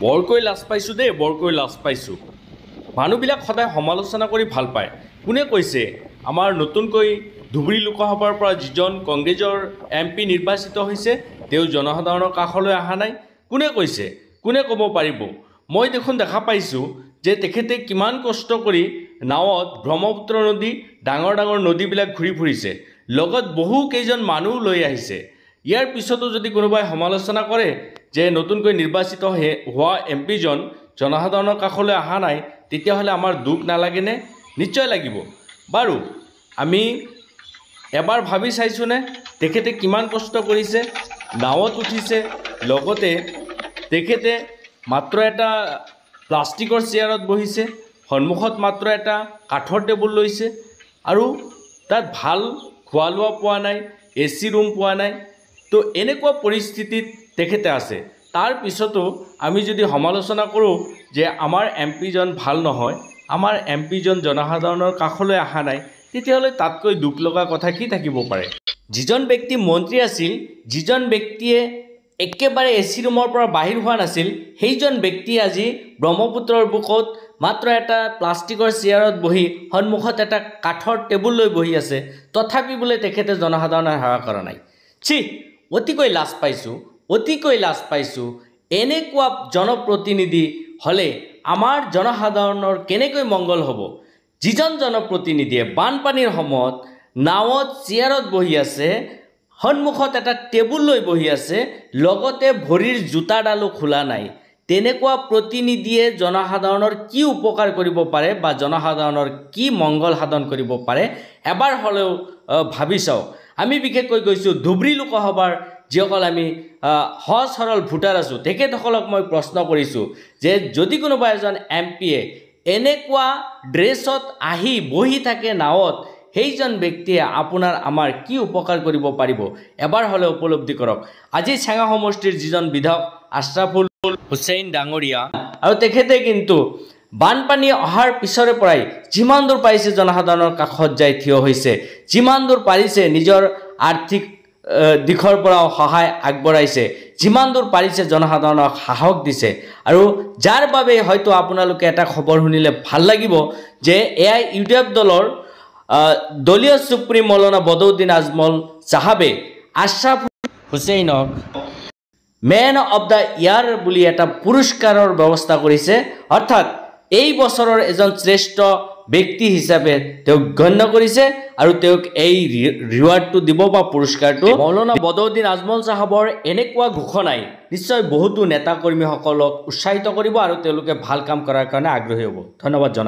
বৰকৈ লাজ পাইছোঁ দেই, বৰকৈ লাজ পাইছোঁ। মানুহবিলাক সদায় সমালোচনা কৰি ভাল পায়। কোনে কৈছে আমাৰ নতুনকৈ ধুবুৰী লোকসভাৰ পৰা যিজন কংগ্ৰেছৰ MP নিৰ্বাচিত হৈছে তেওঁ জনসাধাৰণৰ কাষলৈ অহা নাই? কোনে কৈছে? কোনে ক'ব পাৰিব? মই দেখোন দেখা পাইছোঁ যে তেখেতে কিমান কষ্ট কৰি নাৱত ব্ৰহ্মপুত্ৰ নদী, ডাঙৰ ডাঙৰ নদীবিলাক ঘূৰি ফুৰিছে, লগত বহু কেইজন মানুহ লৈ আহিছে। ইয়াৰ পিছতো যদি কোনোবাই সমালোচনা কৰে যে নতুনকৈ নিৰ্বাচিত হোৱা MP জন জনসাধাৰণৰ কাষলৈ অহা নাই, তেতিয়াহ'লে আমাৰ দুখ নালাগেনে? নিশ্চয় লাগিব। বাৰু আমি এবাৰ ভাবি চাইছোঁনে তেখেতে কিমান কষ্ট কৰিছে? নাৱত উঠিছে, লগতে তেখেতে মাত্ৰ এটা প্লাষ্টিকৰ চেয়াৰত বহিছে, সন্মুখত মাত্ৰ এটা কাঠৰ টেবুল লৈছে, আৰু তাত ভাল খোৱা লোৱা পোৱা নাই, AC ৰুম পোৱা নাই। তো এনেকুৱা পৰিস্থিতিত তেখেতে আছে। তাৰ পিছতো আমি যদি সমালোচনা কৰোঁ যে আমাৰ MP জন ভাল নহয়, আমাৰ MP জন জনসাধাৰণৰ কাষলৈ অহা নাই, তেতিয়াহ'লে তাতকৈ দুখ লগা কথা কি থাকিব পাৰে? যিজন ব্যক্তি মন্ত্ৰী আছিল, যিজন ব্যক্তিয়ে একেবাৰে AC ৰুমৰ পৰা বাহিৰ হোৱা নাছিল, সেইজন ব্যক্তি আজি ব্ৰহ্মপুত্ৰৰ বুকত মাত্ৰ এটা প্লাষ্টিকৰ চেয়াৰত বহি সন্মুখত এটা কাঠৰ টেবুল লৈ বহি আছে, তথাপি বোলে তেখেতে জনসাধাৰণৰ সেৱা কৰা নাই। ছি, অতিকৈ লাজ পাইছোঁ, অতিকৈ লাজ পাইছোঁ। এনেকুৱা জনপ্ৰতিনিধি হ'লে আমাৰ জনসাধাৰণৰ কেনেকৈ মংগল হ'ব? যিজন জনপ্ৰতিনিধিয়ে বানপানীৰ সময়ত নাৱত চেয়াৰত বহি আছে, সন্মুখত এটা টেবুল লৈ বহি আছে, লগতে ভৰিৰ জোতাডালো খোলা নাই, তেনেকুৱা প্ৰতিনিধিয়ে জনসাধাৰণৰ কি উপকাৰ কৰিব পাৰে বা জনসাধাৰণৰ কি মংগল সাধন কৰিব পাৰে এবাৰ হ'লেও ভাবি চাওক। আমি বিশেষকৈ গৈছোঁ ধুবুৰী লোকসভাৰ যিসকল আমি সহজ সৰল ভোটাৰ আছোঁ, তেখেতসকলক মই প্ৰশ্ন কৰিছোঁ যে যদি কোনোবা এজন MP-য়ে এনেকুৱা ড্ৰেছত আহি বহি থাকে নাৱত, সেইজন ব্যক্তিয়ে আপোনাৰ আমাৰ কি উপকাৰ কৰিব পাৰিব এবাৰ হ'লে উপলব্ধি কৰক। আজি চেঙা সমষ্টিৰ যিজন বিধায়ক আশ্ৰাফুল হুছেইন ডাঙৰীয়া, আৰু তেখেতে কিন্তু বানপানী অহাৰ পিছৰে পৰাই যিমান দূৰ পাৰিছে জনসাধাৰণৰ কাষত যাই থিয় হৈছে, যিমান দূৰ পাৰিছে নিজৰ আৰ্থিক দিশৰ পৰাও সহায় আগবঢ়াইছে, যিমান দূৰ পাৰিছে জনসাধাৰণক সাহস দিছে। আৰু যাৰ বাবে হয়তো আপোনালোকে এটা খবৰ শুনিলে ভাল লাগিব যে এয়াই UDF দলৰ দলীয় সুপ্ৰিম মৌলানা বদৰুদ্দিন আজমল চাহাবে আশ্ৰাফুল হুছেইনক মেন অফ দ্য ইয়াৰ বুলি এটা পুৰস্কাৰৰ ব্যৱস্থা কৰিছে। অৰ্থাৎ এই বছৰৰ এজন শ্ৰেষ্ঠ ব্যক্তি হিচাপে তেওঁক গণ্য কৰিছে আৰু তেওঁক এই ৰিৱাৰ্ডটো দিব বা পুৰস্কাৰটো। মৌলানা বদৰুদ্দিন আজমল চাহাবৰ এনেকুৱা ঘোষণাই নিশ্চয় বহুতো নেতা কৰ্মীসকলক উৎসাহিত কৰিব আৰু তেওঁলোকে ভাল কাম কৰাৰ কাৰণে আগ্ৰহী হ'ব। ধন্যবাদ জনাই